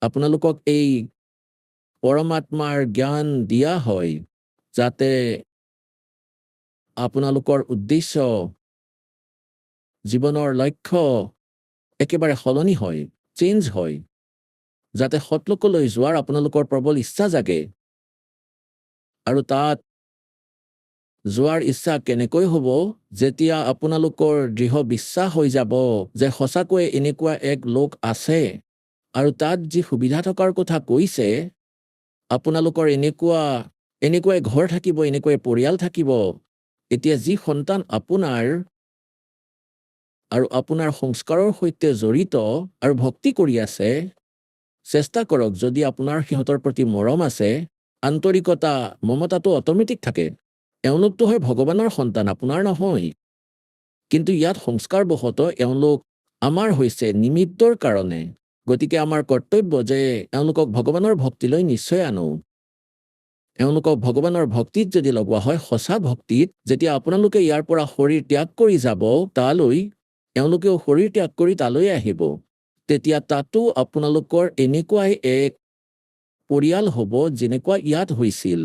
আপোনালোকক এই পৰমাত্মাৰ জ্ঞান দিয়া হয় যাতে আপোনালোকৰ উদ্দেশ্য জীৱনৰ লক্ষ্য একেবাৰে সলনি হয়, চেঞ্জ হয়, যাতে সৎলোকলৈ যোৱাৰ আপোনালোকৰ প্ৰবল ইচ্ছা জাগে। আৰু তাত যোৱাৰ ইচ্ছা কেনেকৈ হ'ব? যেতিয়া আপোনালোকৰ দৃঢ় বিশ্বাস হৈ যাব যে সঁচাকৈয়ে এনেকুৱা এক লোক আছে আৰু তাত যি সুবিধা থকাৰ কথা কৈছে, আপোনালোকৰ এনেকুৱাই ঘৰ থাকিব, এনেকুৱাই পৰিয়াল থাকিব। এতিয়া যি সন্তান আপোনাৰ আৰু আপোনাৰ সংস্কাৰৰ সৈতে জড়িত আৰু ভক্তি কৰি আছে, চেষ্টা কৰক যদি আপোনাৰ সিহঁতৰ প্ৰতি মৰম আছে, আন্তৰিকতা, মমতাটো অট'মেটিক থাকে। এওঁলোকতো হয় ভগৱানৰ সন্তান, আপোনাৰ নহয়। কিন্তু ইয়াত সংস্কাৰবশতঃ এওঁলোক আমাৰ হৈছে নিমিত্তৰ কাৰণে। গতিকে আমাৰ কৰ্তব্য যে এওঁলোকক ভগৱানৰ ভক্তিলৈ নিশ্চয় আনো। এওঁলোকক ভগৱানৰ ভক্তিত যদি লগোৱা হয়, সঁচা ভক্তিত, যেতিয়া আপোনালোকে ইয়াৰ পৰা শৰীৰ ত্যাগ কৰি যাব তালৈ, এওঁলোকেও শৰীৰ ত্যাগ কৰি তালৈ আহিব। তেতিয়া তাতো আপোনালোকৰ এনেকুৱাই এক পৰিয়াল হ'ব যেনেকুৱা ইয়াত হৈছিল।